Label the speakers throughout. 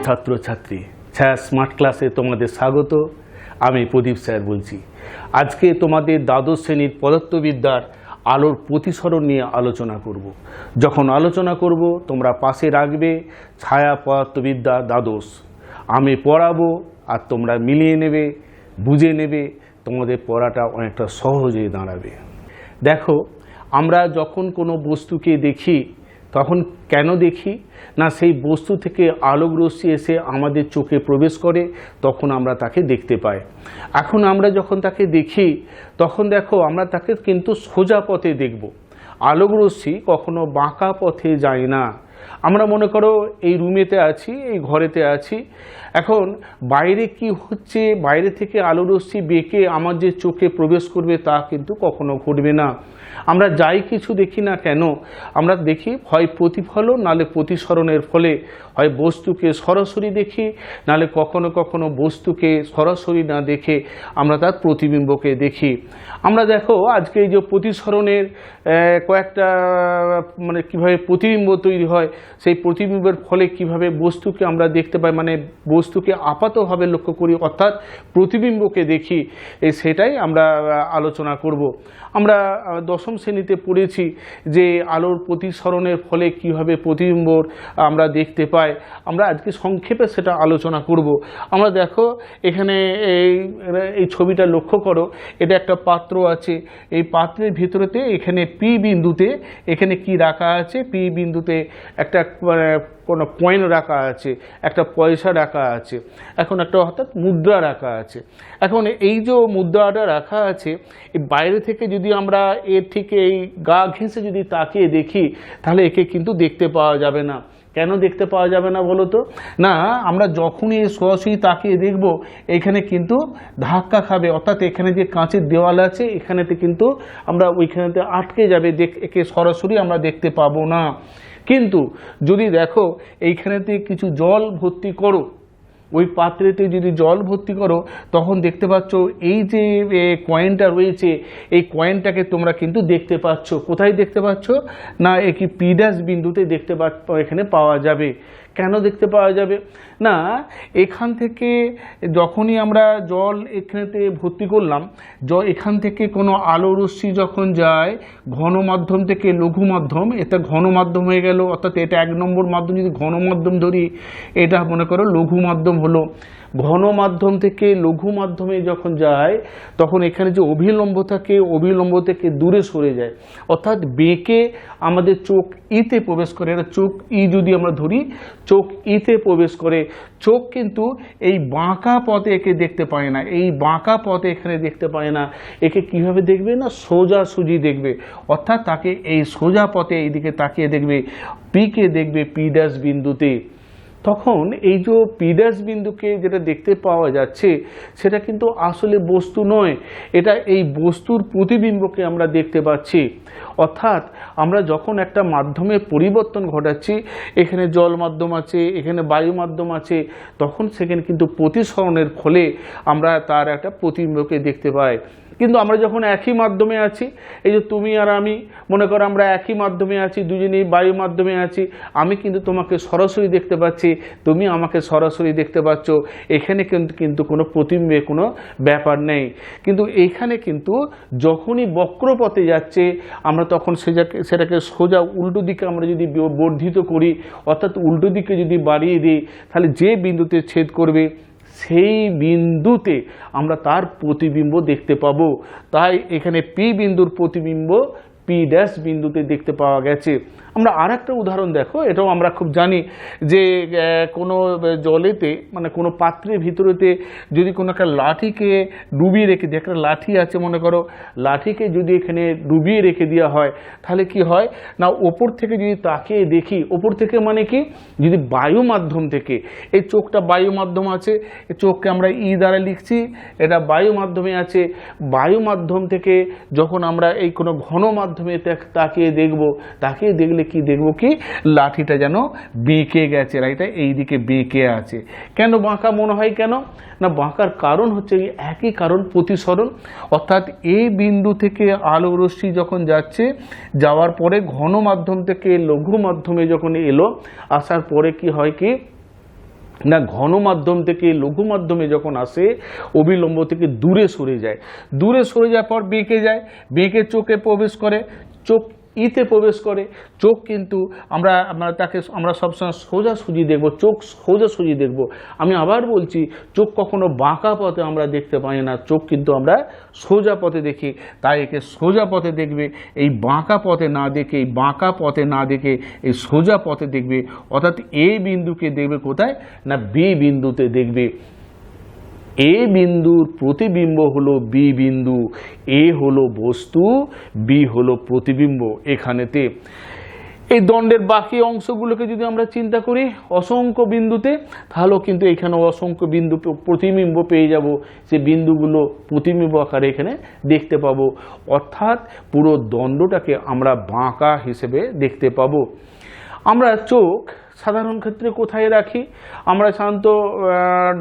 Speaker 1: ছাত্রছাত্রী, ছায়া স্মার্ট ক্লাসে তোমাদের স্বাগত। আমি প্রদীপ স্যার বলছি। আজকে তোমাদের দ্বাদশ শ্রেণীর পদার্থবিদ্যার আলোর প্রতিসরণ নিয়ে আলোচনা করব। যখন আলোচনা করব তোমরা পাশে রাখবে ছায়া পদার্থবিদ্যা দ্বাদশ। আমি পড়াবো আর তোমরা মিলিয়ে নেবে, বুঝে নেবে, তোমাদের পড়াটা অনেকটা সহজ হয়ে দাঁড়াবে। দেখো, আমরা যখন কোনো বস্তুকে দেখি তখন কেন দেখি না, সেই বস্তু থেকে আলোক রশ্মি এসে আমাদের চোখে প্রবেশ করে, তখন আমরা তাকে দেখতে পাই। এখন আমরা যখন তাকে দেখি তখন দেখো আমরা তাকে কিন্তু সোজা পথে দেখব। আলোক রশ্মি কখনো বাঁকা পথে যায় না। আমরা মনে করো এই রুমেতে আছি, এই ঘরেতে আছি, এখন বাইরে কি হচ্ছে, বাইরে থেকে আলো রশ্মি বেঁকে আমার যে চোখে প্রবেশ করবে তা কিন্তু কখনো ঘটবে না। আমরা যাই কিছু দেখি না কেন, আমরা দেখি হয় প্রতিফলন নালে প্রতিসরণের ফলে, হয় বস্তুকে সরাসরি দেখি, নালে কখনো কখনো বস্তুকে সরাসরি না দেখে আমরা তার প্রতিবিম্বকে দেখি। আমরা দেখো আজকে এই যে প্রতিসরণের কয়েকটা মানে কিভাবে প্রতিবিম্ব তৈরি হয়, সেই প্রতিবিম্বের ফলে কিভাবে বস্তুকে আমরা দেখতে পাই, মানে বস্তুকে আপাতভাবে লক্ষ্য করি, অর্থাৎ প্রতিবিম্বকে দেখি, সেটাই আমরা আলোচনা করব। আমরা দশম শ্রেণীতে পড়েছি যে আলোর প্রতিসরণের ফলে কিভাবে প্রতিবিম্ব আমরা দেখতে পাই। আমরা আজকে সংক্ষেপে সেটা আলোচনা করব। আমরা দেখো এখানে এই ছবিটা লক্ষ্য করো, এটা একটা পাত্র আছে। এই পাত্রের ভিতরেতে এখানে পি বিন্দুতে এখানে কি রাখা আছে, পি বিন্দুতে একটা কোনো কয়েন রাখা আছে, একটা পয়সা রাখা আছে, এখন একটা অর্থাৎ মুদ্রা রাখা আছে। এখন এই যে মুদ্রাটা রাখা আছে, এই বাইরে থেকে যদি আমরা এর থেকে এই গা ঘেঁষে যদি তাকিয়ে দেখি তাহলে একে কিন্তু দেখতে পাওয়া যাবে না। কেন দেখতে পাওয়া যাবে না বলো তো? না, আমরা যখনই সরাসরি তাকিয়ে দেখব এখানে কিন্তু ধাক্কা খাবে, অর্থাৎ এখানে যে কাঁচের দেওয়াল আছে এখানেতে কিন্তু আমরা ওইখানেতে আটকে যাবে, একে সরাসরি আমরা দেখতে পাবো না। কিন্তু যদি দেখো এইখানেতে কিছু জল ভর্তি করো, ওই পাত্রেতে যদি জল ভর্তি করো তখন দেখতে পাচ্ছ এই যে কয়েনটা রয়েছে, এই কয়েনটাকে তোমরা কিন্তু দেখতে পাচ্ছ। কোথায় দেখতে পাচ্ছ না, একই পি ড্যাশ বিন্দুতে দেখতে এখানে পাওয়া যাবে। কেন দেখতে পাওয়া যাবে না, এখান থেকে যখনই আমরা জল এখানেতে ভর্তি করলাম, এখান থেকে কোনো আলো রশ্মি যখন যায় ঘন মাধ্যম থেকে লঘু মাধ্যম, এটা ঘন মাধ্যম হয়ে গেল, অর্থাৎ এটা 1 নম্বর মাধ্যম। যদি ঘন মাধ্যম ধরি, এটা মনে করো লঘু মাধ্যম হলো। ঘন মাধ্যম থেকে লঘু মাধ্যমে যখন যায় তখন এখানে যে অভিলম্ব থাকে, অভিলম্ব থেকে দূরে সরে যায়, অর্থাৎ বেঁকে আমাদের চোখ ইতে প্রবেশ করে। এটা চোখ ই যদি আমরা ধরি, চোখ ইতে প্রবেশ করে। চোখ কিন্তু এই বাঁকা পথে একে দেখতে পায় না, এই বাঁকা পথে এখানে দেখতে পায় না। একে কিভাবে দেখবে না, সোজাসুজি দেখবে, অর্থাৎ তাকে এই সোজা পথে এইদিকে তাকিয়ে দেখবে, পিকে দেখবে পি ড্যাশ বিন্দুতে। তখন এই যে পি ড্যাশ বিন্দুকে যেটা দেখতে পাওয়া যাচ্ছে সেটা কিন্তু আসলে বস্তু নয়, এটা এই বস্তুর প্রতিবিম্বকে আমরা দেখতে পাচ্ছি। অর্থাৎ আমরা যখন একটা মাধ্যমে পরিবর্তন ঘটাচ্ছি, এখানে জল মাধ্যম আছে, এখানে বায়ু মাধ্যম আছে, তখন সেখানে কিন্তু প্রতিসরণের ফলে আমরা তার একটা প্রতিবিম্বকে দেখতে পাই। কিন্তু আমরা যখন একই মাধ্যমে আছি, এই যে তুমি আর আমি, মনে করো আমরা একই মাধ্যমে আছি, দুজনেই বায়ু মাধ্যমে আছি, আমি কিন্তু তোমাকে সরাসরি দেখতে পাচ্ছি, তুমি আমাকে সরাসরি দেখতে পাচ্ছ, এখানে কিন্তু কোনো প্রতিবিম্বে কোনো ব্যাপার নেই। কিন্তু এইখানে কিন্তু যখনই বক্রপথে যাচ্ছে আমরা তখন সেটাকে সোজা উল্টো দিকে আমরা যদি বর্ধিত করি, অর্থাৎ উল্টো দিকে যদি বাড়িয়ে দিই, তাহলে যে বিন্দুতে ছেদ করবে সেই বিন্দুতে আমরা তার প্রতিবিম্ব দেখতে পাবো। তাই এখানে পি বিন্দুর প্রতিবিম্ব পি ড্যাশ বিন্দুতে দেখতে পাওয়া গেছে। আমরা আর একটা উদাহরণ দেখো, এটাও আমরা খুব জানি যে কোনো জলেতে মানে কোনো পাত্রের ভিতরেতে যদি কোনো একটা লাঠিকে ডুবিয়ে রেখে দিই, একটা লাঠি আছে মনে করো, লাঠিকে যদি এখানে ডুবিয়ে রেখে দেওয়া হয় তাহলে কি হয় না, ওপর থেকে যদি তাকিয়ে দেখি, ওপর থেকে মানে কি, যদি বায়ু মাধ্যম থেকে, এই চোখটা বায়ু মাধ্যম আছে, এই চোখকে আমরা ই দ্বারা লিখছি, এটা বায়ু মাধ্যমে আছে, বায়ু মাধ্যম থেকে যখন আমরা এই কোনো ঘন মাধ্যমে তাকিয়ে দেখব, তাকিয়ে দেখলে কি দেখব কি, লাঠিটা যেন বেঁকে গেছে, লাঠিটা এইদিকে বেঁকে আছে। কেন বাঁকা মনে হয় কেন না, বাঁকার কারণ হচ্ছে একই কারণ, প্রতিসরণ। অর্থাৎ এই বিন্দু থেকে আলো রশ্মি যখন যাচ্ছে, যাওয়ার পরে ঘন মাধ্যম থেকে লঘু মাধ্যমে যখন এলো, আসার পরে কি হয় কি, না ঘন মাধ্যম থেকে লঘু মাধ্যমে যখন আসে অবিলম্ব থেকে দূরে সরে যায়, দূরে সরে যাওয়ার পর বেঁকে যায়, বেঁকে চোখে প্রবেশ করে, চোখ ইতে প্রবেশ করে। চোখ কিন্তু আমরা সবসময় সোজাসুজি দেখব, চোখ সোজাসুজি দেখব। আমি আবার বলছি, চোখ কখনো বাঁকা পথে আমরা দেখতে পাই না, চোখ কিন্তু আমরা সোজা পথে দেখি। তাই একে সোজা পথে দেখবে, এই বাঁকা পথে না দেখে, এই বাঁকা পথে না দেখে এই সোজা পথে দেখবে। অর্থাৎ এ বিন্দুকে দেখবে কোথায়, না বি বিন্দুতে দেখবে। এ বিন্দুর প্রতিবিম্ব হলো বি বিন্দু, এ হলো বস্তু, বি হলো প্রতিবিম্ব। এখানেতে এই দণ্ডের বাকি অংশগুলোকে যদি আমরা চিন্তা করি অসংখ্য বিন্দুতে, তাহলেও কিন্তু এখানে অসংখ্য বিন্দু প্রতিবিম্ব পেয়ে যাব, যে বিন্দুগুলো প্রতিবিম্ব আকারে এখানে দেখতে পাবো। অর্থাৎ পুরো দণ্ডটাকে আমরা বাঁকা হিসেবে দেখতে পাবো। আমরা চোখ সাধারণ ক্ষেত্রে কোথায় রাখি, আমরা সাধারণত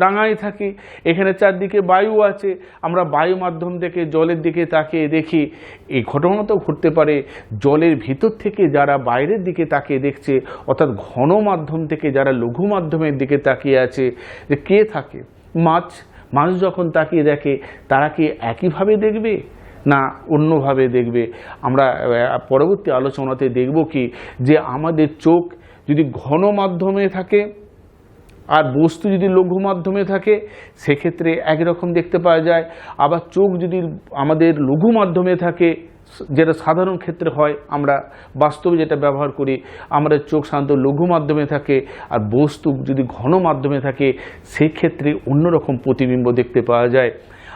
Speaker 1: ডাঙায় থাকি, এখানে চারদিকে বায়ু আছে, আমরা বায়ু মাধ্যম থেকে জলের দিকে তাকিয়ে দেখি। এই ঘটনা তো ঘটতে পারে জলের ভিতর থেকে যারা বাইরের দিকে তাকিয়ে দেখছে, অর্থাৎ ঘন মাধ্যম থেকে যারা লঘু মাধ্যমের দিকে তাকিয়ে আছে, যে কে থাকে, মাছ যখন তাকিয়ে দেখে তারা কি একইভাবে দেখবে না অন্যভাবে দেখবে? আমরা পরবর্তী আলোচনাতে দেখব কি, যে আমাদের চোখ যদি ঘন মাধ্যমে থাকে আর বস্তু যদি লঘু মাধ্যমে থাকে সেক্ষেত্রে একরকম দেখতে পাওয়া যায়। আবার চোখ যদি আমাদের লঘু মাধ্যমে থাকে, যেটা সাধারণ ক্ষেত্রে হয়, আমরা বাস্তবে যেটা ব্যবহার করি, আমাদের চোখ সাধারণত লঘু মাধ্যমে থাকে, আর বস্তু যদি ঘন মাধ্যমে থাকে সেক্ষেত্রে অন্যরকম প্রতিবিম্ব দেখতে পাওয়া যায়।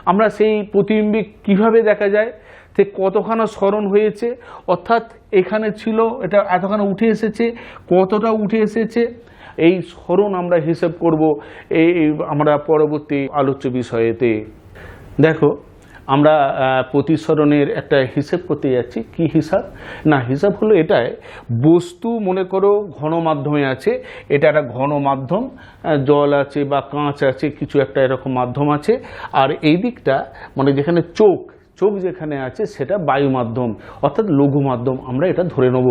Speaker 1: আমরা সেই প্রতিবিম্বে কিভাবে দেখা যায়, সে কতখানা স্মরণ হয়েছে, অর্থাৎ এখানে ছিল এটা এতখানা উঠে এসেছে, কতটা উঠে এসেছে, এই স্মরণ আমরা হিসাব করব এই আমরা পরবর্তী আলোচ্য বিষয়েতে। দেখো, আমরা প্রতিসরণের একটা হিসাব করতে যাচ্ছি। কি হিসাব? না, হিসাব হলো এটাই, বস্তু মনে করো ঘন মাধ্যমে আছে, এটা একটা ঘন মাধ্যম, জল আছে বা কাঁচ আছে, কিছু একটা এরকম মাধ্যম আছে। আর এই দিকটা মানে যেখানে চোখ যেখানে আছে সেটা বায়ু মাধ্যম, অর্থাৎ লঘু মাধ্যম, আমরা এটা ধরে নেব।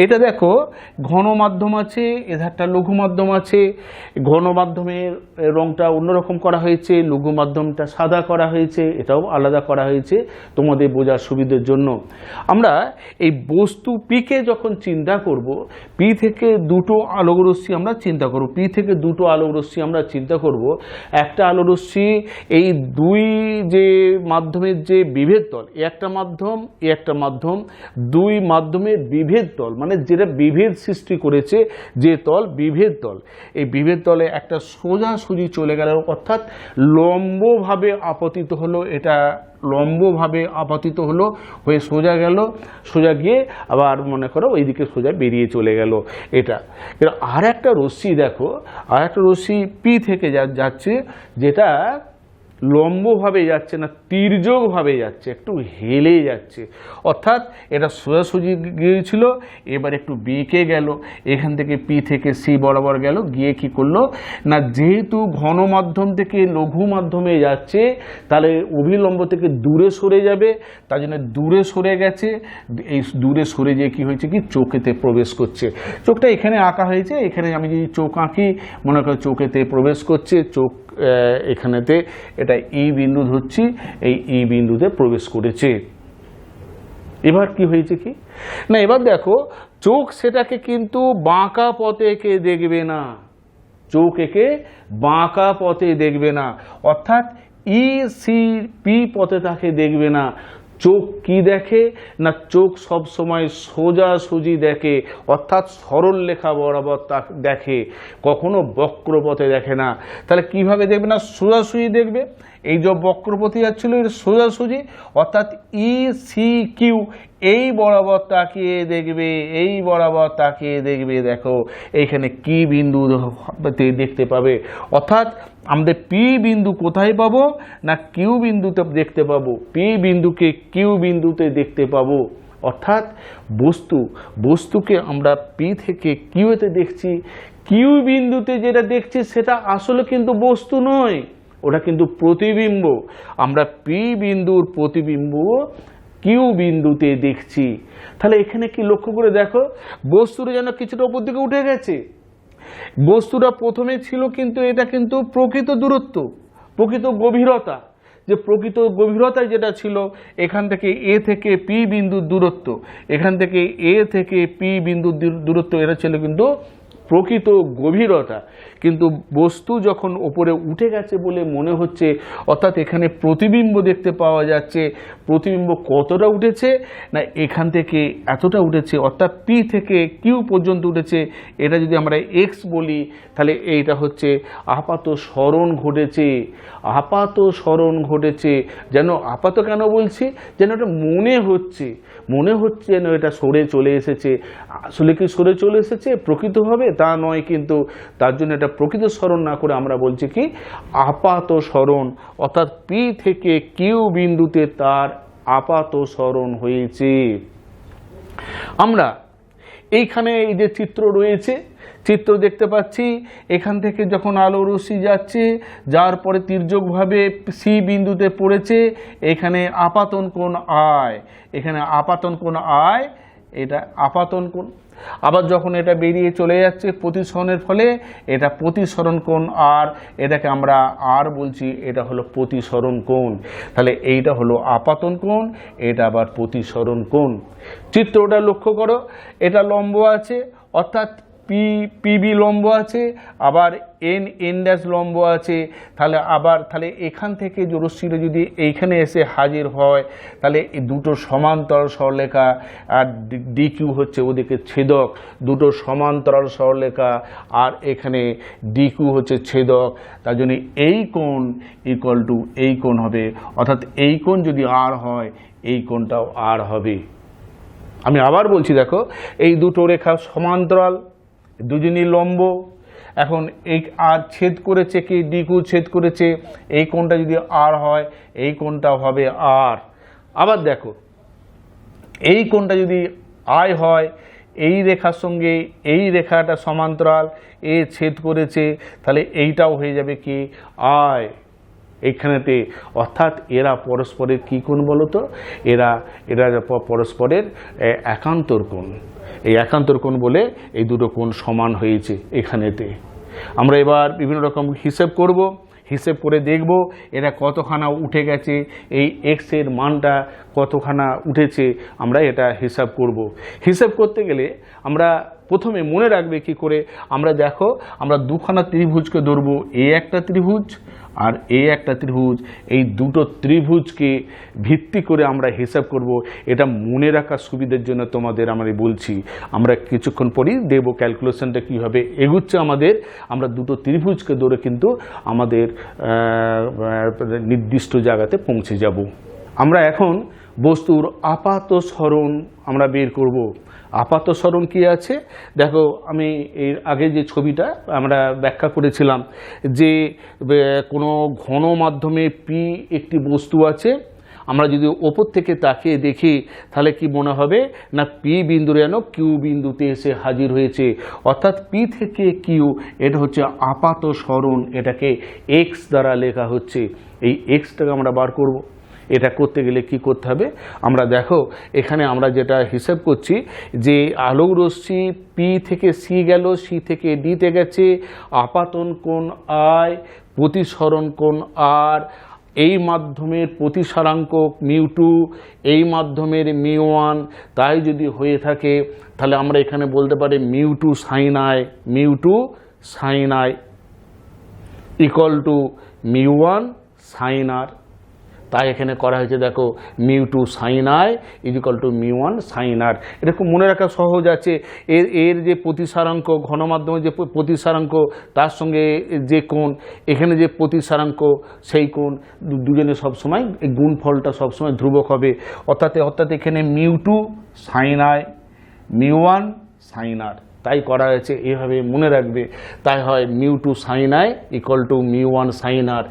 Speaker 1: এটা দেখো ঘন মাধ্যম আছে, এধারটা লঘু মাধ্যম আছে। ঘন মাধ্যমের রংটা অন্যরকম করা হয়েছে, লঘু মাধ্যমটা সাদা করা হয়েছে, এটাও আলাদা করা হয়েছে তোমাদের বোঝার সুবিধার জন্য। আমরা এই বস্তু পিকে যখন চিন্তা করব, পি থেকে দুটো আলোক রশ্মি আমরা চিন্তা করব, পি থেকে দুটো আলোক রশ্মি আমরা চিন্তা করব। একটা আলোক রশ্মি এই দুই যে মাধ্যমের যে বিভেদ তল, একটা মাধ্যম, দুই মাধ্যমের বিভেদ তল, মানে যেটা বিভেদ সৃষ্টি করেছে যে তল, বিভেদ তল, এই বিভেদ তলে একটা সোজাসুজি চলে গেল, অর্থাৎ লম্বভাবে আপতিত হলো, এটা লম্বভাবে আপতিত হলো, হয়ে সোজা গেল, সোজা গিয়ে আবার মনে করো ওইদিকে সোজা বেরিয়ে চলে গেল। এটা আর একটা রশ্মি দেখো, আর একটা রশ্মি পি থেকে যাচ্ছে, যেটা লম্বভাবে যাচ্ছে না, তির্যকভাবে যাচ্ছে, একটু হেলে যাচ্ছে, অর্থাৎ এটা সোজাসুজি গিয়েছিল, এবার একটু বেঁকে গেল, এখান থেকে পি থেকে সি বরাবর গেল, গিয়ে কি করলো না, যেহেতু ঘন মাধ্যম থেকে লঘু মাধ্যমে যাচ্ছে তাহলে অভিলম্ব থেকে দূরে সরে যাবে, তার জন্য দূরে সরে গেছে। এই দূরে সরে যেয়ে কি হয়েছে কি, চোখেতে প্রবেশ করছে। চোখটা এখানে আঁকা হয়েছে, এখানে আমি যদি চোখ আঁকি, মনে করো চোখেতে প্রবেশ করছে, চোখ এখানেতে এটা ই বিন্দু ধরছি, এই ই বিন্দুতে প্রবেশ করেছে। এবার কি হয়েছে কি না, এবার দেখো চোখ সেটাকে কিন্তু বাঁকা পথে একে দেখবে না, চোখ একে বাঁকা পথে দেখবে না, অর্থাৎ ই সি পি পথে তাকে দেখবে না। চোখ কি দেখে না, চোখ সব সময় সোজাসুজি দেখে, অর্থাৎ সরল রেখা বরাবর তা দেখে, কখনো বক্রপথে দেখে না। তাহলে কিভাবে দেখবে না, সোজাসুজি দেখবে। এই যে বক্রপথে যাচ্ছিল এটা সোজাসুজি, অর্থাৎ ই সি কিউ এই বরাবর তাকিয়ে দেখবে, এই বরাবর তাকিয়ে দেখবে। দেখো এইখানে কি বিন্দু দেখতে পাবে, অর্থাৎ আমাদের পি বিন্দু কোথায় পাবো না, কিউ বিন্দুতে দেখতে পাবো, পি বিন্দুকে কিউ বিন্দুতে দেখতে পাবো। অর্থাৎ বস্তুকে আমরা পি থেকে কিউতে দেখছি, কিউ বিন্দুতে যেটা দেখছি সেটা আসলে কিন্তু বস্তু নয়, ওটা কিন্তু প্রতিবিম্ব। আমরা পি বিন্দুর প্রতিবিম্ব কিউ বিন্দুতে দেখছি। তাহলে এখানে কি লক্ষ্য করে দেখো, বস্তুটা যেন কিছুটা উপর দিকে উঠে গেছে, বস্তুটা প্রথমে ছিল কিন্তু এটা কিন্তু প্রকৃত দূরত্ব, প্রকৃত গভীরতা, যে প্রকৃত গভীরতায় যেটা ছিল এখান থেকে এ থেকে পি বিন্দুর দূরত্ব, এখান থেকে এ থেকে পি বিন্দুর দূরত্ব, এটা ছিল কিন্তু প্রকৃত গভীরতা। কিন্তু বস্তু যখন ওপরে উঠে গেছে বলে মনে হচ্ছে, অর্থাৎ এখানে প্রতিবিম্ব দেখতে পাওয়া যাচ্ছে, প্রতিবিম্ব কতটা উঠেছে না এখান থেকে এতটা উঠেছে, অর্থাৎ পি থেকে কিউ পর্যন্ত উঠেছে। এটা যদি আমরা এক্স বলি তাহলে এইটা হচ্ছে আপাত সরণ ঘটেছে, আপাত সরণ ঘটেছে। যেন আপাত কেন বলছি, যেন এটা মনে হচ্ছে যেন এটা সরে চলে এসেছে। আসলে কি সরে চলে এসেছে প্রকৃতভাবে তা নয়, কিন্তু তার জন্য এটা প্রকৃত সরণ না করে আমরা বলছি কি আপাত সরণ, অর্থাৎ পি থেকে কিউ বিন্দুতে তার আপাত সরণ হয়েছে। আমরা এইখানে এই যে চিত্র রয়েছে, চিত্র দেখতে পাচ্ছি, এখান থেকে যখন আলো রশ্মি যাচ্ছে, যার পরে তির্যকভাবে সি বিন্দুতে পড়েছে, এখানে আপাতন কোণ আয়, এখানে আপাতন কোণ আয়, এটা আপাতন কোণ। আবার যখন এটা বেরিয়ে চলে যাচ্ছে প্রতিসরণের ফলে, এটা প্রতিসরণ কোণ, আর এটাকে আমরা আর বলছি, এটা হলো প্রতিসরণ কোণ। তাহলে এইটা হলো আপাতন কোণ, এটা আবার প্রতিসরণ কোণ। চিত্রটা লক্ষ্য করো, এটা লম্ব আছে, অর্থাৎ পিবি লম্ব আছে, আবার এন ড্যাশ লম্ব আছে। তাহলে এখান থেকে রশ্মিটা যদি এইখানে এসে হাজির হয়, তাহলে এই দুটো সমান্তরাল সরলরেখা, আর ডি কিউ হচ্ছে ওদিকে ছেদক, দুটো সমান্তরাল সরলরেখা, আর এখানে ডি কিউ হচ্ছে ছেদক। তার জন্য এই কোণ ইকুয়াল টু এই কোণ হবে, অর্থাৎ এই কোণ যদি আর হয় এই কোণটাও আর হবে। আমি আবার বলছি, দেখো এই দুটো রেখা সমান্তরাল, দুজনই লম্ব। এখন এই আর ছেদ করেছে কি, ডিকু ছেদ করেছে, এই কোণটা যদি আর হয় এই কোণটাও হবে আর। আবার দেখো এই কোণটা যদি আই হয়, এই রেখার সঙ্গে এই রেখাটা সমান্তরাল, এ ছেদ করেছে, তাহলে এইটাও হয়ে যাবে কি আই এইখানেতে। অর্থাৎ এরা পরস্পরের কি কোণ বলো তো, এরা পরস্পরের একান্তর কোণ। এই একান্তর কোণ বলে এই দুটো কোণ সমান হয়েছে এখানেতে। আমরা এবার বিভিন্ন রকম হিসেব করব, হিসেব করে দেখব এরা কতখানা উঠে গেছে, এই এক্স এর মানটা কতখানা উঠেছে, আমরা এটা হিসাব করব। হিসাব করতে গেলে আমরা প্রথমে মনে রাখবে কি করে, আমরা দেখো আমরা দুখানা ত্রিভুজকে ধরবো, এ একটা ত্রিভুজ আর এ একটা ত্রিভুজ। এই দুটো ত্রিভুজকে ভিত্তি করে আমরা হিসাব করব। এটা মনে রাখার সুবিধার জন্য তোমাদের আমরা বলছি। আমরা কিছুক্ষণ পরেই দেবো ক্যালকুলেশনটা কীভাবে এগুচ্ছে আমাদের। আমরা দুটো ত্রিভুজকে ধরে কিন্তু আমাদের নির্দিষ্ট জায়গাতে পৌঁছে যাব। আমরা এখন বস্তুর আপাত সরণ আমরা বের করব। আপাত সরণ কি আছে দেখো, আমি এর আগে যে ছবিটা আমরা ব্যাখ্যা করেছিলাম যে কোনো ঘন মাধ্যমে পি একটি বস্তু আছে, আমরা যদি ওপর থেকে তাকিয়ে দেখি তাহলে কি মনে হবে না পি বিন্দু যেন কিউ বিন্দুতে এসে হাজির হয়েছে, অর্থাৎ পি থেকে কিউ, এটা হচ্ছে আপাত সরণ, এটাকে এক্স দ্বারা লেখা হচ্ছে। এই এক্সটাকে আমরা বার করব। এটা করতে গেলে কি করতে হবে, আমরা দেখো এখানে আমরা যেটা হিসাব করছি যে আলোক রশ্মি পি থেকে সি গেল, সি থেকে ডিতে গেছে, আপাতন কোণ আই, প্রতিসরণ কোণ আর, এই মাধ্যমের প্রতিসারাঙ্ক মিউ2, এই মাধ্যমের মিউ1। তাই যদি হয়ে থাকে তাহলে আমরা এখানে বলতে পারি মিউ2 সাইন আই, মিউ2 সাইন আই ইকুয়াল টু মিউ1 সাইন আর। তাই এখানে করা হয়েছে দেখো মিউ2 সাইন আই ইকুয়াল টু মিউ1 সাইন আর। এটা খুব মনে রাখা সহজ আছে। এর যে প্রতিসারাঙ্ক, ঘনমাধ্যমের যে প্রতিসারাঙ্ক, তার সঙ্গে যে কোণ, এখানে যে প্রতিসারাঙ্ক সেই কোণ, দুজনে সবসময় এই গুণফলটা সবসময় ধ্রুবক হবে। অর্থাৎ এখানে মিউ2 সাইন আই, মিউ1 সাইন আর। তাই করা হয়েছে, এইভাবে মনে রাখবে। তাই হয় মিউ2 সাইন আই ইকুয়াল টু মিউ1 সাইন আর।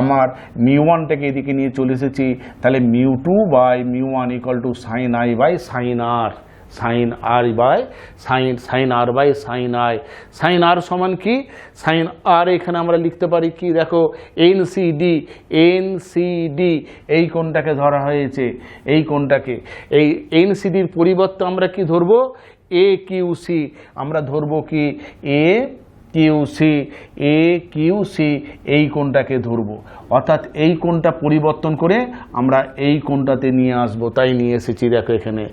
Speaker 1: আমার মিউ1টাকে এদিকে নিয়ে চলে এসেছি, তাহলে মিউ2 বাই মিউ1 equal to sine i by sine r, sine r by sine r by sine i. Sine r সমান কি, সাইন আর এখানে আমরা লিখতে পারি কি দেখো এনসিডি, এনসিডি এই কোণটাকে ধরা হয়েছে, এই কোণটাকে। এই এনসিডির পরিবর্তে আমরা কি ধরবো, এ কিউ সি, আমরা ধরবো কি এ কিউসি, এ কিউসি এই কোণটাকে ধরবো, অর্থাৎ এই কোণটা পরিবর্তন করে আমরা এই কোণটাতে নিয়ে আসবো, তাই নিয়ে এসেছি দেখো এখানে।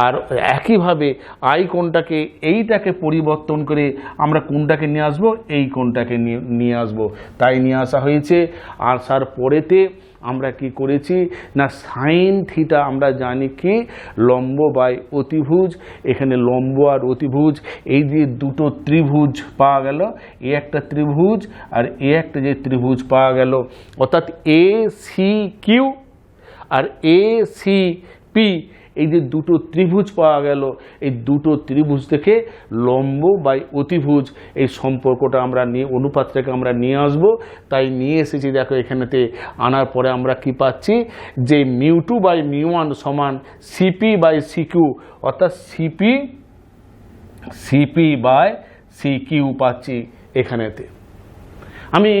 Speaker 1: আর একইভাবে আই কোণটাকে এইটাকে পরিবর্তন করে আমরা কোণটাকে নিয়ে আসবো, এই কোণটাকে নিয়ে আসবো, তাই নিয়ে আসা হয়েছে। আসার পরেতে আমরা কি করেছি না সাইন থিটা আমরা জানি কি লম্ব বাই অতিভুজ, এখানে লম্ব আর অতিভুজ এই যে দুটো ত্রিভুজ পাওয়া গেল, এ একটা ত্রিভুজ আর এ একটা যে ত্রিভুজ পাওয়া গেল, অর্থাৎ এ সি কিউ আর এ সি পি এই যে দুটো ত্রিভুজ পাওয়া গেল, এই দুটো ত্রিভুজ থেকে লম্ব বাই অতিভুজ এই সম্পর্কটা আমরা নিয়ে অনুপাতটাকে আমরা নিয়ে আসবো, তাই নিয়ে এসেছি দেখো এখানেতে। আনার পরে আমরা কি পাচ্ছি যে মিউ2 বাই মিউ1 সমান সিপি বাই সিকিউ, অর্থাৎ সিপি বাই সিকিউ পাচ্ছি এখানেতে। আমি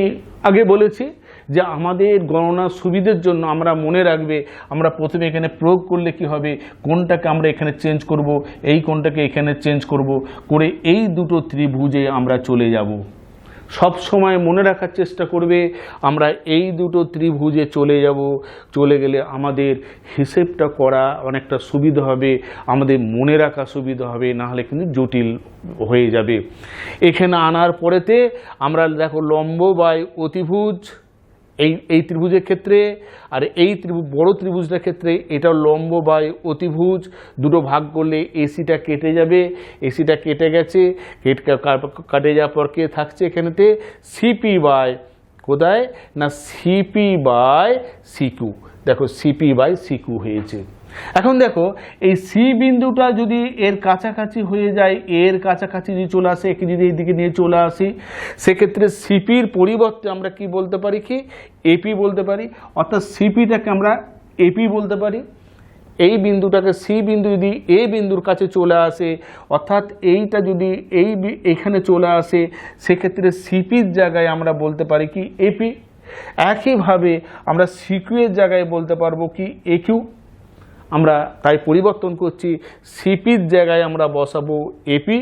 Speaker 1: আগে বলেছি যে আমাদের গণনার সুবিধের জন্য আমরা মনে রাখবে, আমরা প্রথমে এখানে প্রয়োগ করলে কি হবে, কোনটাকে আমরা এখানে চেঞ্জ করব, এই কোনটাকে এখানে চেঞ্জ করব করে এই দুটো ত্রিভুজে আমরা চলে যাব। সব সময় মনে রাখার চেষ্টা করবে আমরা এই দুটো ত্রিভুজে চলে যাব, চলে গেলে আমাদের হিসেবটা করা অনেকটা সুবিধা হবে, আমাদের মনে রাখা সুবিধা হবে, না হলে কিন্তু জটিল হয়ে যাবে। এখানে আনার পরেতে আমরা দেখো লম্ব বাই অতিভুজ এই ত্রিভুজের ক্ষেত্রে, আর এই বড় ত্রিভুজটার ক্ষেত্রে এটা লম্ব বাই অতিভুজ, দুটো ভাগ করলে এসিটা কেটে যাবে, এসিটা কেটে গেছে, কাটে যাওয়ার পর কে থাকছে এখানেতে সিপি বাই কোথায় না সিপি বাই সিকিউ, দেখো সিপি বাই সিকিউ হয়েছে। এখন দেখো এই সি বিন্দুটা যদি এর কাছাকাছি হয়ে যায়, এর কাছাকাছি যদি চলে আসে, একে যদি এইদিকে নিয়ে চলে আসি, সেক্ষেত্রে সিপির পরিবর্তে আমরা কি বলতে পারি কি এপি বলতে পারি, অর্থাৎ সিপিটাকে আমরা এপি বলতে পারি। এই বিন্দুটাকে সি বিন্দু যদি এ বিন্দুর কাছে চলে আসে, অর্থাৎ এইটা যদি এখানে চলে আসে, সেক্ষেত্রে সিপির জায়গায় আমরা বলতে পারি কি এপি। একইভাবে আমরা সিকিউয়ের জায়গায় বলতে পারবো কি একিউ। আমরা তাই পরিবর্তন করছি, সিপির জায়গায় আমরা বসাবো এপি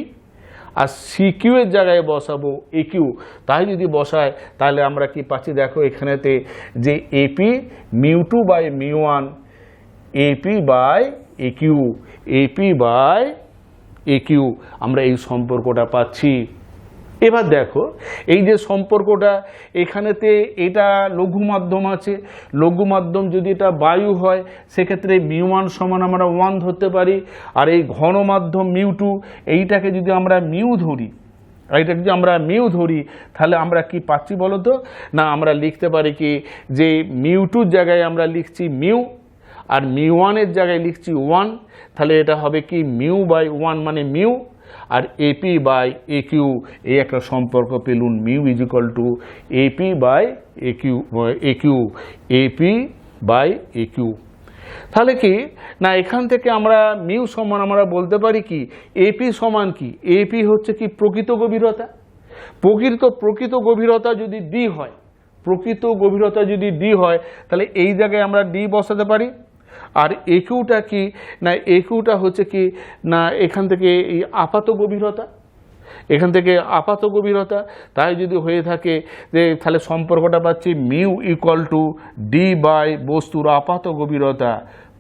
Speaker 1: আর সিকিউয়ের জায়গায় বসাবো একিউ। তাই যদি বসায় তাহলে আমরা কি পাচ্ছি দেখো এখানেতে যে এপি মিউ2 বাই মিউ1 AP by AQ, AP by AQ আমরা এই সম্পর্কটা পাচ্ছি। এবার দেখো এই যে সম্পর্কটা এখানেতে এটা লঘু মাধ্যম আছে, লঘু মাধ্যম যদি এটা বায়ু হয় সেক্ষেত্রে মিউ1 সমান আমরা 1 ধরতে পারি, আর এই ঘন মাধ্যম মিউ2 এইটাকে যদি আমরা মিউ ধরি, এইটাকে যদি আমরা মিউ ধরি তাহলে আমরা কি পাচ্ছি বলো তো, না আমরা লিখতে পারি কি যে মিউ2 জায়গায় আমরা লিখছি মিউ আর মিউ1 জায়গায় লিখছি 1, তাহলে এটা হবে কি মিউ বাই 1 মানে মিউ, আর এপি বাই একিউ এই একটা সম্পর্ক পেলুন, mu is equal to AP by AQ, AQ AP by AQ. তাহলে কি না এখান থেকে আমরা মিউ সমান আমরা বলতে পারি কি এপি সমান কি, এপি হচ্ছে কি প্রকৃত গভীরতা। প্রকৃত গভীরতা যদি ডি হয়, প্রকৃত গভীরতা যদি ডি হয় তাহলে এই জায়গায় আমরা ডি বসাতে পারি। আর একিউটা কি না একিউটা হচ্ছে কি না এখান থেকে এই আপাত গভীরতা, এখান থেকে আপাত গভীরতা। তাই যদি হয়ে থাকে যে তাহলে সম্পর্কটা পাচ্ছি mu equal to D by বস্তুর আপাত গভীরতা,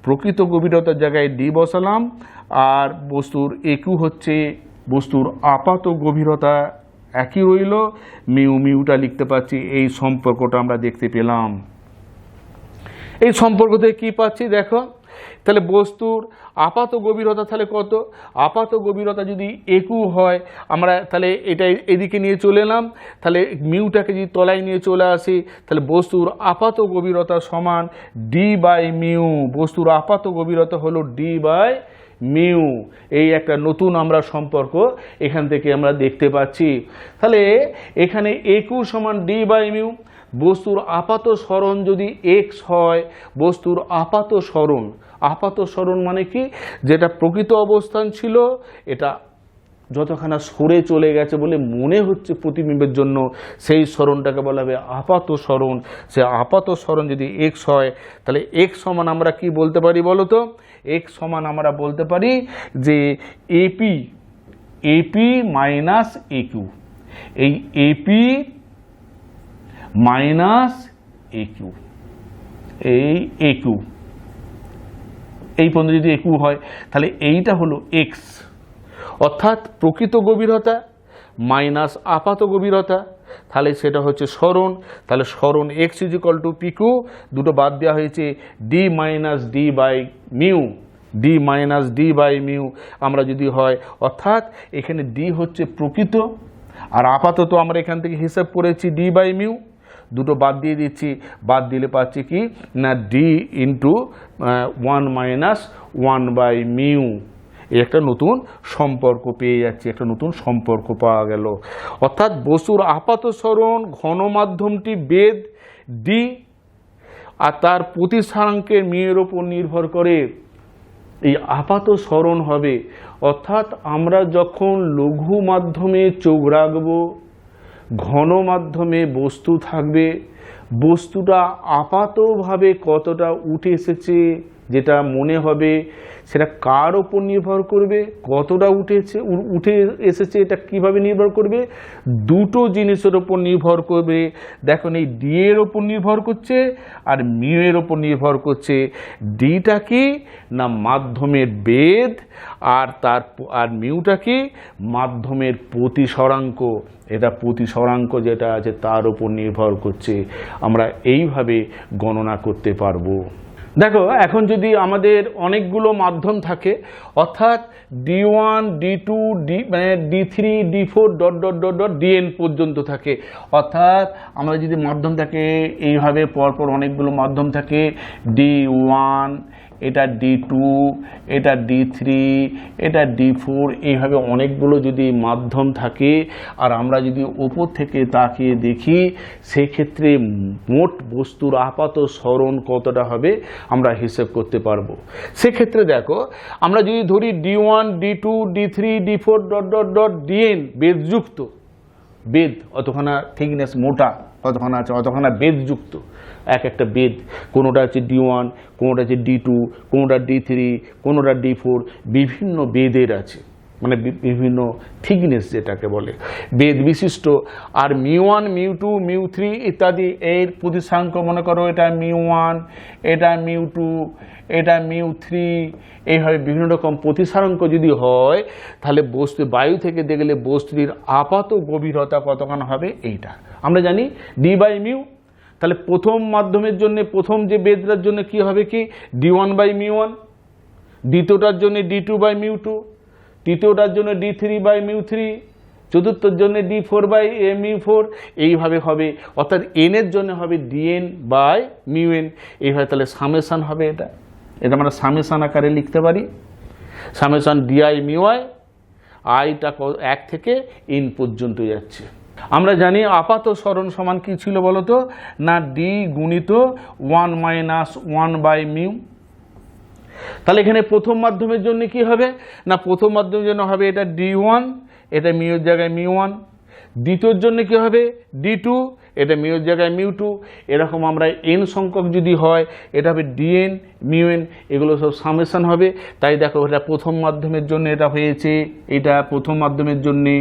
Speaker 1: প্রকৃত গভীরতার জায়গায় ডি বসালাম, আর বস্তুর একিউ হচ্ছে বস্তুর আপাত গভীরতা একই রইল, মিউটা লিখতে পাচ্ছি। এই সম্পর্কটা আমরা দেখতে পেলাম। এই সম্পর্ক থেকে কী পাচ্ছি দেখো, তাহলে বস্তুর আপাত গভীরতা তাহলে কত, আপাত গভীরতা যদি একু হয় আমরা তাহলে এটা এদিকে নিয়ে চলে এলাম, তাহলে মিউটাকে যদি তলায় নিয়ে চলে আসি তাহলে বস্তুর আপাত গভীরতা সমান ডি বাই মিউ, বস্তুর আপাত গভীরতা হলো ডি বাই মিউ। এই একটা নতুন আমরা সম্পর্ক এখান থেকে আমরা দেখতে পাচ্ছি। তাহলে এখানে একু সমান ডি বাই মিউ, বস্তুর আপাত সরণ যদি এক্স হয়, বস্তুর আপাত সরণ মানে কি যেটা প্রকৃত অবস্থান ছিল এটা যতখানা সরে চলে গেছে বলে মনে হচ্ছে প্রতিবিম্বের জন্য, সেই সরণটাকে বলা হবে আপাত সরণ। সে আপাত সরণ যদি এক্স হয় তাহলে এক্স সমান আমরা কি বলতে পারি বলো তো, এক্স সমান আমরা বলতে পারি যে এপি মাইনাস একিউ, এই এপি মাইনাস একিউ, এই একিউ, এই পর্যন্ত যদি একিউ হয় তাহলে এইটা হলো এক্স, অর্থাৎ প্রকৃত গভীরতা মাইনাস আপাত গভীরতা, তাহলে সেটা হচ্ছে সরণ। তাহলে সরণ X is equal to PQ, দুটো বাদ দেওয়া হয়েছে D minus D by mu, D minus D by mu আমরা যদি হয়, অর্থাৎ এখানে ডি হচ্ছে প্রকৃত আর আপাতত আমরা এখান থেকে হিসাব করেছি ডি বাই মিউ, দুটো বাদ দিয়ে দিচ্ছি, বাদ দিলে পাচ্ছি কি না D into 1 minus 1 by mu, একটা নতুন সম্পর্ক পেয়ে যাচ্ছি, একটা নতুন সম্পর্ক পাওয়া গেল। অর্থাৎ বস্তুর আপাত সরণ ঘন মাধ্যমটি বেদ ডি আর তার প্রতিসারাঙ্কের মিউর ওপর নির্ভর করে এই আপাত সরণ হবে। অর্থাৎ আমরা যখন লঘু মাধ্যমে চোখ রাখবো, ঘন মাধ্যমে বস্তু থাকবে, বস্তুটা আপাতভাবে কতটা উঠে এসেছে যেটা মনে হবে সেটা কার ওপর নির্ভর করবে, কতটা উঠে এসেছে এটা কিভাবে নির্ভর করবে, দুটো জিনিসের ওপর নির্ভর করবে। দেখুন এই ডি এর ওপর নির্ভর করছে আর মিউ এর ওপর নির্ভর করছে। ডিটা কি না মাধ্যমের বেদ আর মিউটা কি মাধ্যমের প্রতিসরাঙ্ক, এটা প্রতিসরাঙ্ক যেটা আছে তার উপর নির্ভর করছে। আমরা এইভাবে গণনা করতে পারবো। দেখো এখন যদি আমাদের অনেকগুলো মাধ্যম থাকে, অর্থাৎ D1 D2 D3 D4 dot dot dot dot DN পর্যন্ত থাকে, অর্থাৎ আমরা যদি মাধ্যম থাকে এইভাবে পরপর অনেকগুলো মাধ্যম থাকে, D1 এটা D2 এটা D3 এটা D4, এইভাবে অনেকগুলো যদি মাধ্যম থাকে আর আমরা যদি ওপর থেকে তাকিয়ে দেখি সেক্ষেত্রে মোট বস্তুর আপাত সরণ কতটা হবে আমরা হিসেব করতে পারবো। সেক্ষেত্রে দেখো আমরা যদি ধরি D1 D2 D3 D4 dot dot dot DN বেদযুক্ত, বেদ অতখানা থিকনেস মোটা কতখানা আছে, অতখানা বেদযুক্ত এক একটা বেদ, কোনোটা হচ্ছে D1 কোনোটা হচ্ছে D2 কোনোটা D3 কোনোটা D4, বিভিন্ন বেদের আছে, মানে বিভিন্ন থিকনেস যেটাকে বলে বেদ বিশিষ্ট। আর মিউ1 মিউ2 মিউ3 ইত্যাদি এর প্রতিসারাঙ্ক মনে করো এটা মিউ1 এটা মিউ2 এটা মিউ3, এইভাবে বিভিন্ন রকম প্রতিসারাঙ্ক যদি হয় তাহলে বস্তু বায়ু থেকে দেখলে বস্তুটির আপাত গভীরতা কতখানি হবে এইটা আমরা জানি ডি বাই মিউ। তাহলে প্রথম মাধ্যমের জন্য প্রথম যে বেদটার জন্য কি হবে কি D1 বাই মিউ1, দ্বিতীয়টার জন্য D2 বাই মিউ2, তৃতীয়টার জন্য D3 বাই মিউ3, চতুর্থর জন্য D4 বাই মিউ4, এইভাবে হবে। অর্থাৎ এন এর জন্য হবে DN বাই মিউএন, এইভাবে তাহলে সামেশান হবে। এটা আমরা সামেশান আকারে লিখতে পারি, সামেশান DI মিউআই, আইটা 1 থেকে N পর্যন্ত যাচ্ছে। আমরা জানি আপাত সরণ সমান কি ছিল বলতো না ডি গুণিত 1 মাইনাস 1 বাই মিউ। তাহলে এখানে প্রথম মাধ্যমের জন্য কি হবে না প্রথম মাধ্যমের জন্য হবে এটা D1 এটা মিউর জায়গায় মিউ1, দ্বিতীয়র জন্য কি হবে D2 এটা মিউর জায়গায় মিউ2, এরকম আমরা n সংখ্যক যদি হয় এটা হবে DN মিউএন, এগুলো সব সামেশন হবে। তাই দেখো এটা প্রথম মাধ্যমের জন্য এটা হয়েছে, এটা প্রথম মাধ্যমের জন্যে,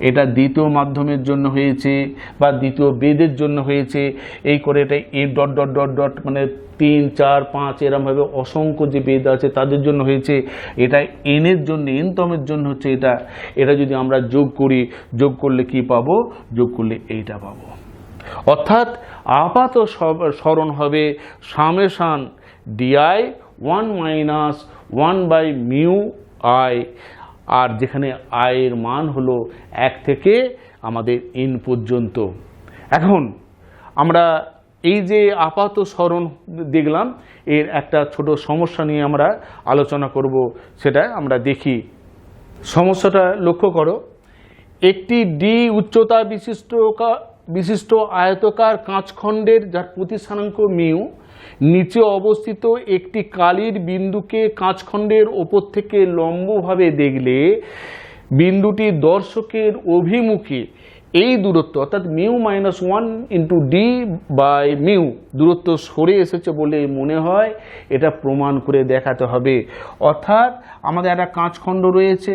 Speaker 1: এটা দ্বিতীয় মাধ্যমের জন্য হয়েছে বা দ্বিতীয় বেদের জন্য হয়েছে, এই করে এটা A dot dot dot dot মানে 3 4 5 এরমভাবে অসংখ্য যে বেদ আছে তাদের জন্য হয়েছে। এটা এন এর জন্য এনতমের জন্য হচ্ছে এটা। এটা যদি আমরা যোগ করি, যোগ করলে কি পাবো, যোগ করলে এইটা পাবো। অর্থাৎ আপাত সরণ হবে summation DI 1 minus 1 by mu i, আর যেখানে আই এর মান হলো 1 থেকে আমাদের n পর্যন্ত। এখন আমরা এই যে আপাত সরণ দেখলাম এর একটা ছোট সমস্যা নিয়ে আমরা আলোচনা করব, সেটা আমরা দেখি। সমস্যাটা লক্ষ্য করো, একটি ডি উচ্চতা বিশিষ্ট আয়তকার কাঁচখণ্ডের যার প্রতিসারাঙ্ক মিউ নিচে অবস্থিত একটি কালির বিন্দুকে কাঁচখণ্ডের ওপর থেকে লম্বভাবে দেখলে বিন্দুটি দর্শকের অভিমুখে এই দূরত্ব অর্থাৎ mu minus 1 into D by mu দূরত্ব সরে এসেছে বলে মনে হয়, এটা প্রমাণ করে দেখাতে হবে। অর্থাৎ আমাদের একটা কাঁচখণ্ড রয়েছে,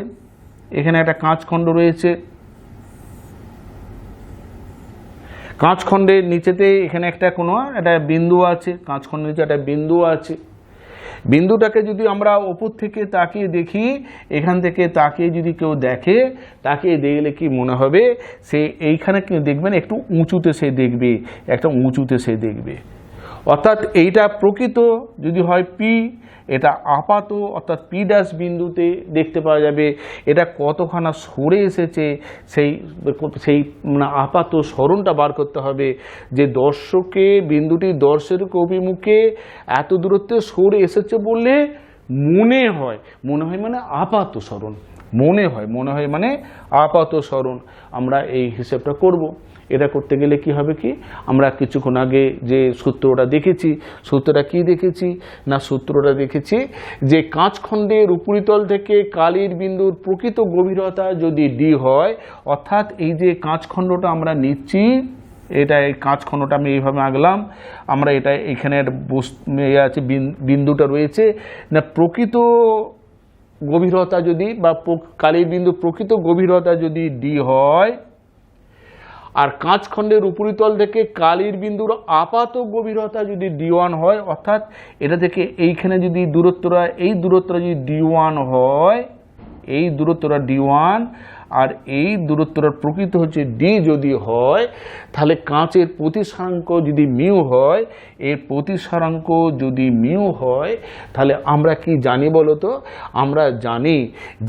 Speaker 1: এখানে একটা কাঁচখণ্ড রয়েছে, কাঁচখণ্ডের নিচেতে এখানে একটা একটা বিন্দু আছে, কাঁচখণ্ডের নিচে একটা বিন্দু আছে। বিন্দুটাকে যদি আমরা ওপর থেকে তাকিয়ে দেখি, এখান থেকে তাকিয়ে যদি কেউ দেখে, তাকিয়ে দেখলে কি মনে হবে, সে এইখানে দেখবেন একটু উঁচুতে সে দেখবে, একটা উঁচুতে সে দেখবে। অর্থাৎ এইটা প্রকৃত যদি হয় পি, এটা আপাত অর্থাৎ পি ড্যাশ বিন্দুতে দেখতে পাওয়া যাবে এটা কতখানা সরে এসেছে, সেই আপাত সরণটা বার করতে হবে যে বিন্দুটি দর্শকের অভিমুখে এত দূরত্বে সরে এসেছে বললে মনে হয় মানে আপাত সরণ, মনে হয় মানে আপাত সরণ। আমরা এই হিসেবটা করব। এটা করতে গেলে কি হবে, কি আমরা কিছুক্ষণ আগে যে সূত্রটা দেখেছি, সূত্রটা কি দেখেছি না, সূত্রটা দেখেছি যে কাঁচখণ্ডের উপরিতল থেকে কালির বিন্দুর প্রকৃত গভীরতা যদি ডি হয়, অর্থাৎ এই যে কাঁচখণ্ডটা আমরা নিচ্ছি, এটা এই কাঁচখণ্ডটা আমি এইভাবে আঁকলাম, আমরা এটা এখানে আছে বিন্দুটা রয়েছে না, প্রকৃত গভীরতা যদি বা কালির বিন্দু প্রকৃত গভীরতা যদি ডি হয়, আর কাঁচখণ্ডের উপরিতল থেকে কালির বিন্দুর আপাত গভীরতা যদি d1 হয়, অর্থাৎ এটা থেকে এইখানে যদি দূরত্বটা, এই দূরত্বটা যদি d1 হয়, এই দূরত্বটা d1 আর এই দূরত্বটার প্রকৃত হচ্ছে d যদি হয়, তাহলে কাঁচের প্রতিসারাঙ্ক যদি মিউ হয়, এর প্রতিসারাঙ্ক যদি মিউ হয়, তাহলে আমরা কি জানি বলো তো? আমরা জানি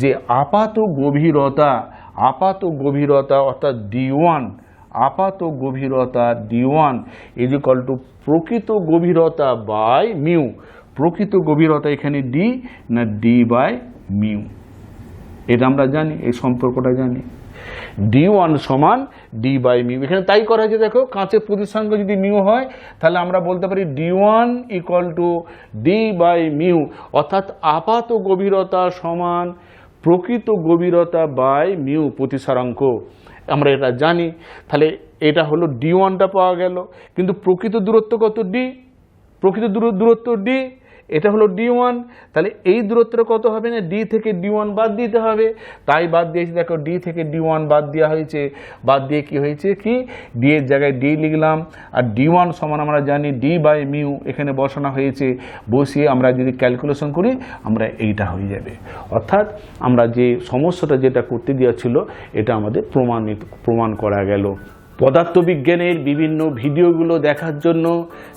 Speaker 1: যে আপাত গভীরতা অর্থাৎ d1, আপাত গভীরতা d1 ইজ ইকুয়াল টু প্রকৃত গভীরতা বাই মিউ। প্রকৃত গভীরতা এখানে d না d বাই মিউ, এটা আমরা জানি, এই সম্পর্কটা জানি। d1 সমান d বাই মিউ, এখানে তাই করা হয়েছে। দেখো, কাঁচের প্রতিসারাঙ্ক যদি মিউ হয়, তাহলে আমরা বলতে পারি d1 equal to d by mu, অর্থাৎ আপাত গভীরতা সমান প্রকৃত গভীরতা বাই মিউ প্রতিসারাঙ্ক। আমরা এটা জানি। তাহলে এটা হলো d1টা পাওয়া গেল, কিন্তু প্রকৃত দূরত্ব কত? d, প্রকৃত দূরত্ব d, এটা হলো d1। তাহলে এই দূরত্বটা কত হবে না, d থেকে d1 বাদ দিতে হবে, তাই বাদ দিয়েছি। দেখো, d থেকে d1 বাদ দেওয়া হয়েছে, বাদ দিয়ে কি হয়েছে, কি d এর জায়গায় d লিখলাম, আর d1 সমান আমরা জানি d বাই মিউ, এখানে বসানো হয়েছে। বসিয়ে আমরা যদি ক্যালকুলেশন করি, আমরা এইটা হয়ে যাবে। অর্থাৎ আমরা যে সমস্যাটা যেটা করতে দেওয়া ছিল, এটা আমাদের প্রমাণ করা গেল। পদার্থবিজ্ঞানের বিভিন্ন ভিডিওগুলো দেখার জন্য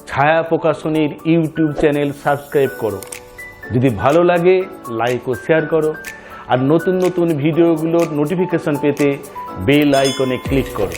Speaker 1: ছায়া প্রকাশনীর ইউটিউব চ্যানেল সাবস্ক্রাইব করো। যদি ভালো লাগে লাইক ও শেয়ার করো, আর নতুন নতুন ভিডিওগুলোর নোটিফিকেশন পেতে বেল আইকনে ক্লিক করো।